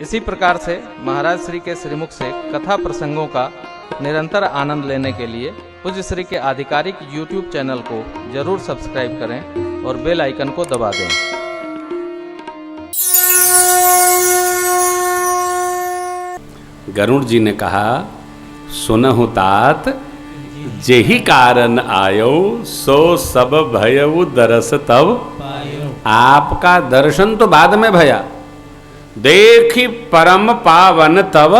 इसी प्रकार से महाराज श्री के श्रीमुख से कथा प्रसंगों का निरंतर आनंद लेने के लिए पूज्य श्री के आधिकारिक YouTube चैनल को जरूर सब्सक्राइब करें और बेल आइकन को दबा दें। गरुड़ जी ने कहा, सुनहु तात जेहि कारण आयो सो सब भयउ दरस तब। आपका दर्शन तो बाद में भया, देखी परम पावन तब।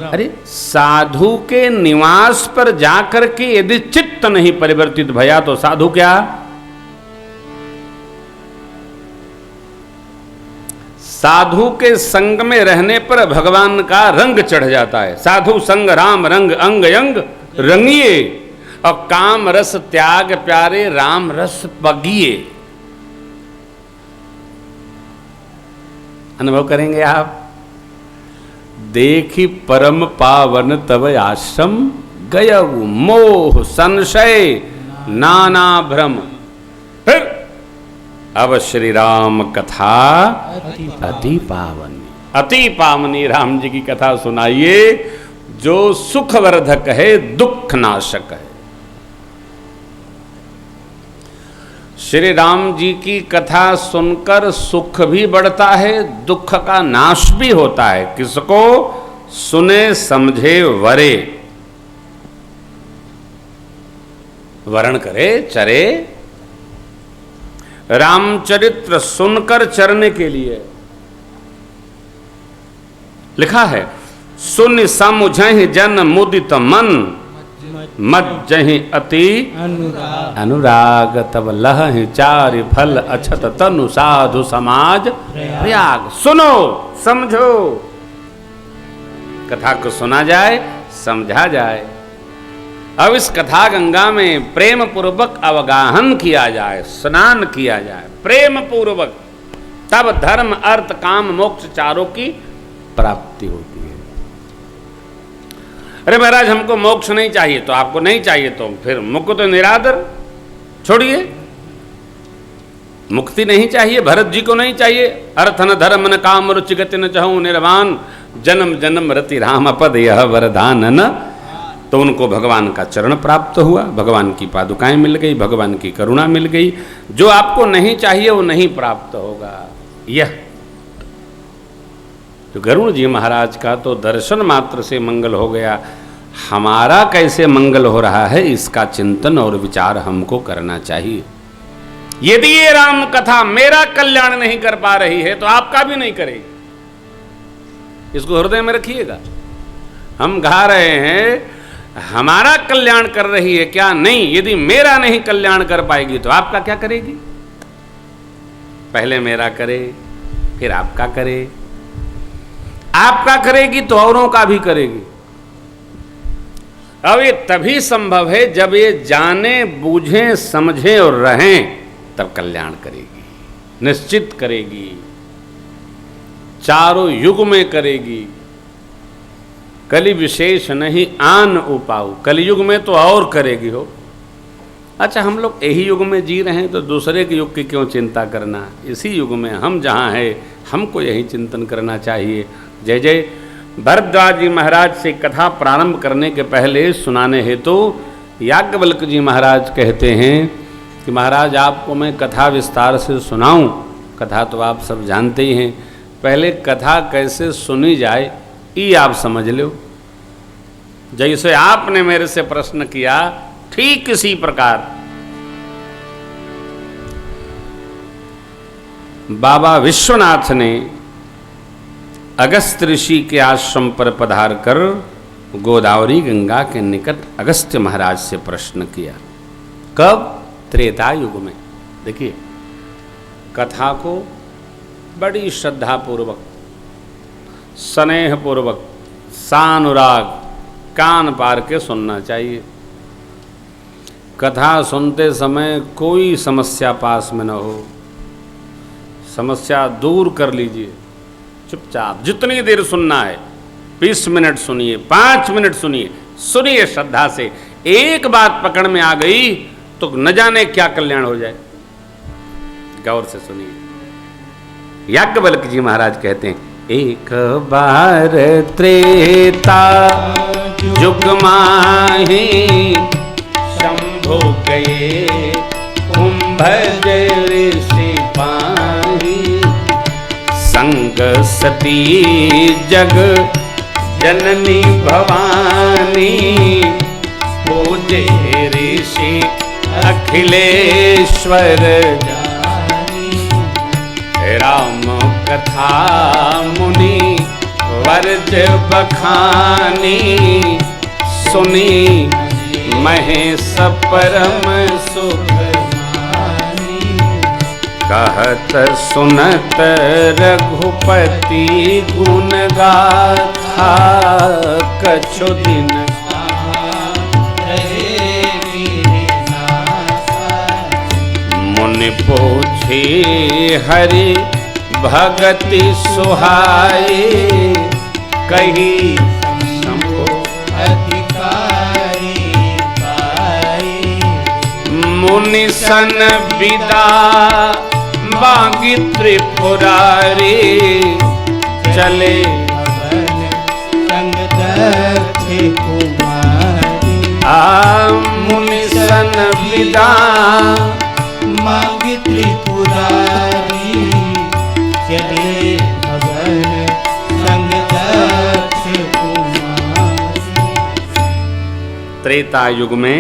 अरे साधु के निवास पर जाकर के यदि चित्त नहीं परिवर्तित भया तो साधु क्या? साधु के संग में रहने पर भगवान का रंग चढ़ जाता है। साधु संग राम रंग अंग अंग रंगिए, और काम रस त्याग प्यारे राम रस पगिए। अनुभव करेंगे आप। देखी परम पावन तब आश्रम गयऊ मोह संशय नाना भ्रम। फिर अब श्री राम कथा अति पावनी, अति पावनी राम जी की कथा सुनाइए, जो सुखवर्धक है, दुख नाशक है। श्री राम जी की कथा सुनकर सुख भी बढ़ता है, दुख का नाश भी होता है। किसको? सुने समझे वरे, वरण करे चरे। रामचरित्र सुनकर चरने के लिए लिखा है, सुन समझहि जन मुदित मन, मज्जहि अति अनुराग तब लहहि चारि फल अछत तनु साधु समाज प्रयाग। सुनो समझो, कथा को सुना जाए, समझा जाए। अब इस कथा गंगा में प्रेम पूर्वक अवगाहन किया जाए, स्नान किया जाए प्रेम पूर्वक, तब धर्म अर्थ काम मोक्ष चारों की प्राप्ति होती है। अरे महाराज हमको मोक्ष नहीं चाहिए, तो आपको नहीं चाहिए तो फिर मुकुट निरादर छोड़िए। मुक्ति नहीं चाहिए, भरत जी को नहीं चाहिए। अर्थ न धर्म न काम रुचि गति न चाहूं निर्वाण, जन्म जन्म रति राम पद यह वरदान न। तो उनको भगवान का चरण प्राप्त हुआ, भगवान की पादुकाएं मिल गई, भगवान की करुणा मिल गई। जो आपको नहीं चाहिए वो नहीं प्राप्त होगा। यह तो गरुड़ जी महाराज का तो दर्शन मात्र से मंगल हो गया। हमारा कैसे मंगल हो रहा है, इसका चिंतन और विचार हमको करना चाहिए। यदि ये राम कथा मेरा कल्याण नहीं कर पा रही है तो आपका भी नहीं करेगी। इसको हृदय में रखिएगा। हम गा रहे हैं, हमारा कल्याण कर रही है क्या? नहीं। यदि मेरा नहीं कल्याण कर पाएगी तो आपका क्या करेगी? पहले मेरा करे, फिर आपका करे। आपका करेगी तो औरों का भी करेगी। अब ये तभी संभव है जब ये जाने बूझें समझें और रहें, तब कल्याण करेगी, निश्चित करेगी, चारों युग में करेगी। कलि विशेष नहीं आन उपाऊ, कलयुग में तो और करेगी हो। अच्छा, हम लोग यही युग में जी रहे हैं तो दूसरे के युग की क्यों चिंता करना? इसी युग में हम जहाँ हैं हमको यही चिंतन करना चाहिए। जय जय। भरद्वाज जी महाराज से कथा प्रारंभ करने के पहले सुनाने हेतु याज्ञवल्क्य जी महाराज कहते हैं कि महाराज आपको मैं कथा विस्तार से सुनाऊं। कथा तो आप सब जानते ही हैं, पहले कथा कैसे सुनी जाए ये आप समझ लो। जैसे आपने मेरे से प्रश्न किया ठीक इसी प्रकार बाबा विश्वनाथ ने अगस्त्य ऋषि के आश्रम पर पधार कर गोदावरी गंगा के निकट अगस्त्य महाराज से प्रश्न किया। कब? त्रेता युग में। देखिए, कथा को बड़ी श्रद्धा पूर्वक, स्नेह पूर्वक, सानुराग, कान पार के सुनना चाहिए। कथा सुनते समय कोई समस्या पास में न हो, समस्या दूर कर लीजिए। चुपचाप जितनी देर सुनना है, 20 मिनट सुनिए, 5 मिनट सुनिए, सुनिए श्रद्धा से। एक बात पकड़ में आ गई तो न जाने क्या कल्याण हो जाए। गौर से सुनिए। याज्ञवल्क्य जी महाराज कहते हैं, एक बार त्रेता युग माही शंभु गए कुंभज ऋषि पाही संग सती जग जननी भवानी पूजे ऋषि अखिलेश्वर राम कथा मुनि वर्ज बखानी सुनी महेश परम सुख कहत सुनत रघुपति गुण गाथा कछु दिन मुनि पूछे हरि भगति सुहाए कही शंभु अधिकारी पाए मुनि सन विदा बागी त्रिपुरारी चले संग दक्ष कुमारी मुनि सन विदा मांगी त्रिपुरारी चले भवन संग दक्ष कुमारी। त्रेता युग में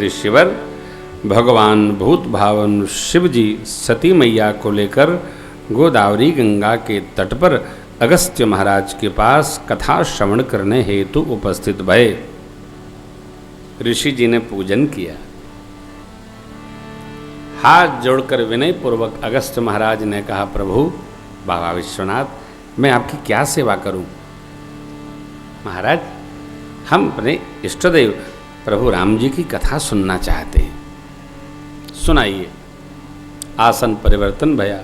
ऋषिवर भगवान भूत भावन शिव जी सती मैया को लेकर गोदावरी गंगा के तट पर अगस्त्य महाराज के पास कथा श्रवण करने हेतु उपस्थित भये। ऋषि जी ने पूजन किया। हाथ जोड़कर विनय पूर्वक अगस्त्य महाराज ने कहा, प्रभु बाबा विश्वनाथ मैं आपकी क्या सेवा करूं? महाराज हम अपने इष्टदेव प्रभु राम जी की कथा सुनना चाहते हैं। सुनाइए। आसन परिवर्तन भया।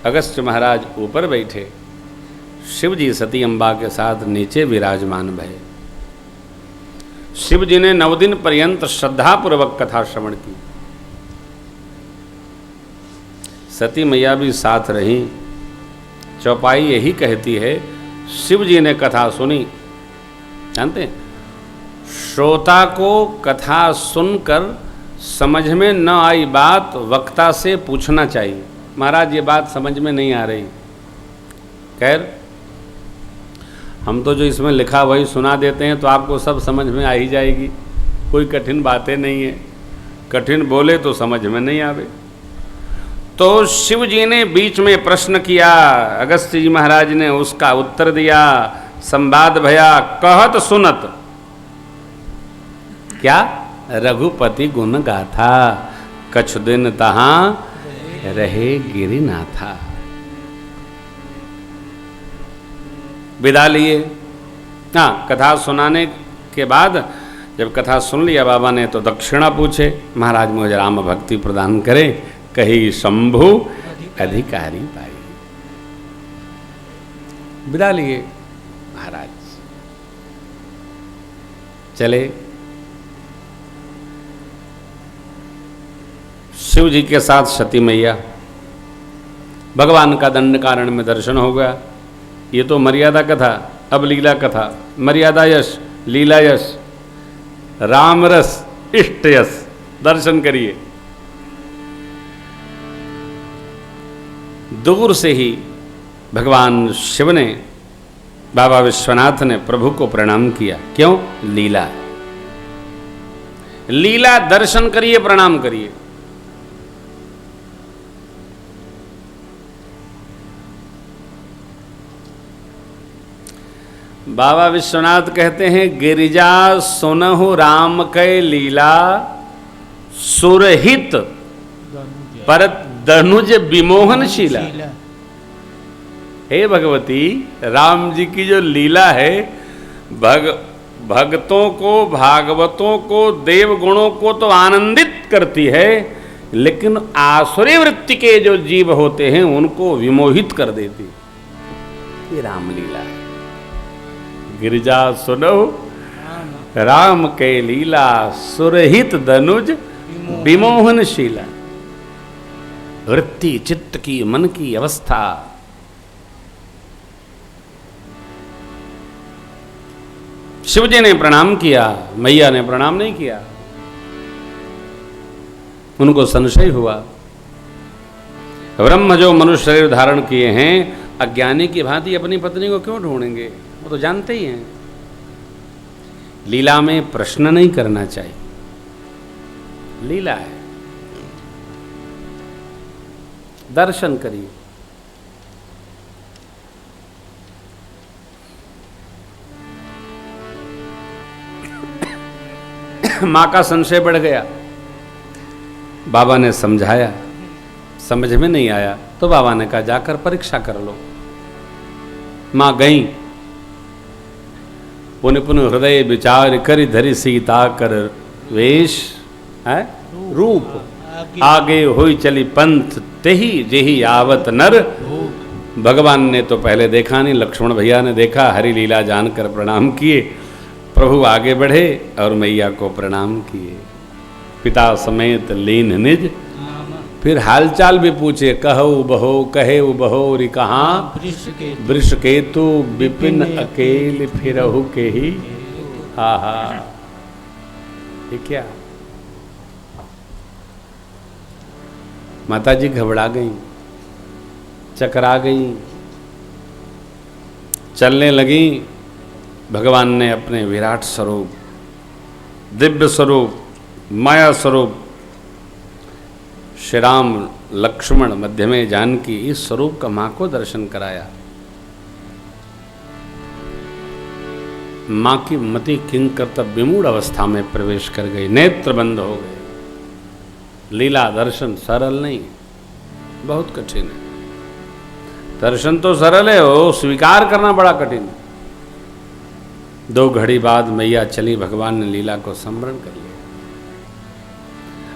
अगस्त्य महाराज ऊपर बैठे, शिव जी सती अम्बा के साथ नीचे विराजमान भये। शिव जी ने 9 दिन पर्यंत श्रद्धापूर्वक कथा श्रवण की। सती मैया भी साथ रही। चौपाई यही कहती है, शिव जी ने कथा सुनी। जानते हैं, श्रोता को कथा सुनकर समझ में न आई बात वक्ता से पूछना चाहिए, महाराज ये बात समझ में नहीं आ रही। खैर हम तो जो इसमें लिखा वही सुना देते हैं, तो आपको सब समझ में आ ही जाएगी। कोई कठिन बातें नहीं है, कठिन बोले तो समझ में नहीं आवे। तो शिव जी ने बीच में प्रश्न किया, अगस्त्य जी महाराज ने उसका उत्तर दिया, संवाद भया। कहत सुनत क्या? रघुपति गुण गाथा कछु दिन तहां रहे गिरिनाथा। विदा लिए। हाँ, कथा सुनाने के बाद जब कथा सुन लिया बाबा ने तो दक्षिणा पूछे, महाराज मुझे राम भक्ति प्रदान करें। कही शंभु अधिकारी पाई। विदा लिए महाराज, चले। शिव जी के साथ सती मैया, भगवान का दंड कारण में दर्शन हो गया। ये तो मर्यादा कथा, अब लीला कथा। मर्यादा यश, लीला यश, राम रस, इष्ट यश। दर्शन करिए। दूर से ही भगवान शिव ने, बाबा विश्वनाथ ने प्रभु को प्रणाम किया। क्यों? लीला। लीला दर्शन करिए, प्रणाम करिए। बाबा विश्वनाथ कहते हैं, गिरिजा सुनहु राम कै लीला सुरहित पर धनुज विमोहनशीला। हे भगवती, राम जी की जो लीला है, भक्तों को, भागवतों को, देव गुणों को तो आनंदित करती है, लेकिन आसुरी वृत्ति के जो जीव होते हैं उनको विमोहित कर देती। ये रामलीला है। गिरिजा सुनो राम के लीला सुरहित धनुज विमोहनशीला। वृत्ति, चित्त की, मन की अवस्था शिव जी ने प्रणाम किया, मैया ने प्रणाम नहीं किया। उनको संशय हुआ, ब्रह्म जो मनुष्य शरीर धारण किए हैं, अज्ञानी की भांति अपनी पत्नी को क्यों ढूंढेंगे? वो तो जानते ही हैं। लीला में प्रश्न नहीं करना चाहिए, लीला है, दर्शन करिए। मां का संशय बढ़ गया, बाबा ने समझाया, समझ में नहीं आया तो बाबा ने कहा जाकर परीक्षा कर लो। मां गई, पुनः पुनः हृदय विचार करि धरि सीता कर वेश है रूप, आगे होई चली पंथ तेही जेही आवत नर। भगवान ने तो पहले देखा नहीं, लक्ष्मण भैया ने देखा, हरि लीला जानकर प्रणाम किए। प्रभु आगे बढ़े और मैया को प्रणाम किए, पिता समेत लीन निज। फिर हालचाल भी पूछे, कहु बहो कहे बहो रि कहाँ, वृष केतु विपिन अकेल फिरहु के ही। हा हा, ये क्या? माता जी घबरा गई, चकरा गई, चलने लगी। भगवान ने अपने विराट स्वरूप, दिव्य स्वरूप, माया स्वरूप, श्री राम लक्ष्मण मध्य में जानकी, इस स्वरूप का मां को दर्शन कराया। मां की मति किंग कर्तव्य विमूढ़ अवस्था में प्रवेश कर गई, नेत्र बंद हो गए। लीला दर्शन सरल नहीं, बहुत कठिन है। दर्शन तो सरल है, वो स्वीकार करना बड़ा कठिन है। 2 घड़ी बाद मैया चली, भगवान ने लीला को स्मरण कर लिया।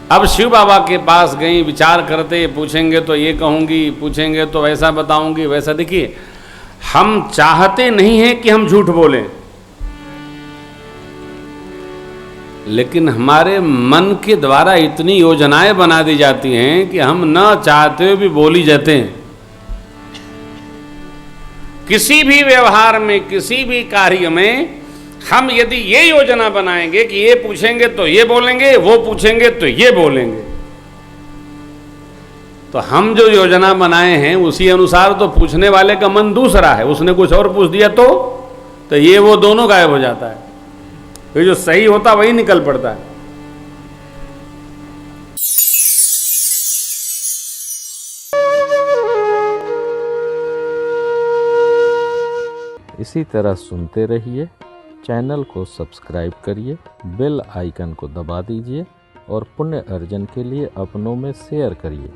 अब शिव बाबा के पास गई, विचार करते, पूछेंगे तो ये कहूंगी, पूछेंगे तो वैसा बताऊंगी, वैसा। देखिए, हम चाहते नहीं हैं कि हम झूठ बोलें, लेकिन हमारे मन के द्वारा इतनी योजनाएं बना दी जाती हैं कि हम न चाहते हुए भी बोली जाते हैं। किसी भी व्यवहार में, किसी भी कार्य में हम यदि ये योजना बनाएंगे कि ये पूछेंगे तो ये बोलेंगे, वो पूछेंगे तो ये बोलेंगे, तो हम जो योजना बनाए हैं उसी अनुसार तो पूछने वाले का मन दूसरा है, उसने कुछ और पूछ दिया तो ये वो दोनों गायब हो जाता है। तो जो सही होता वही निकल पड़ता है। इसी तरह सुनते रहिए, चैनल को सब्सक्राइब करिए, बेल आइकन को दबा दीजिए और पुण्य अर्जन के लिए अपनों में शेयर करिए।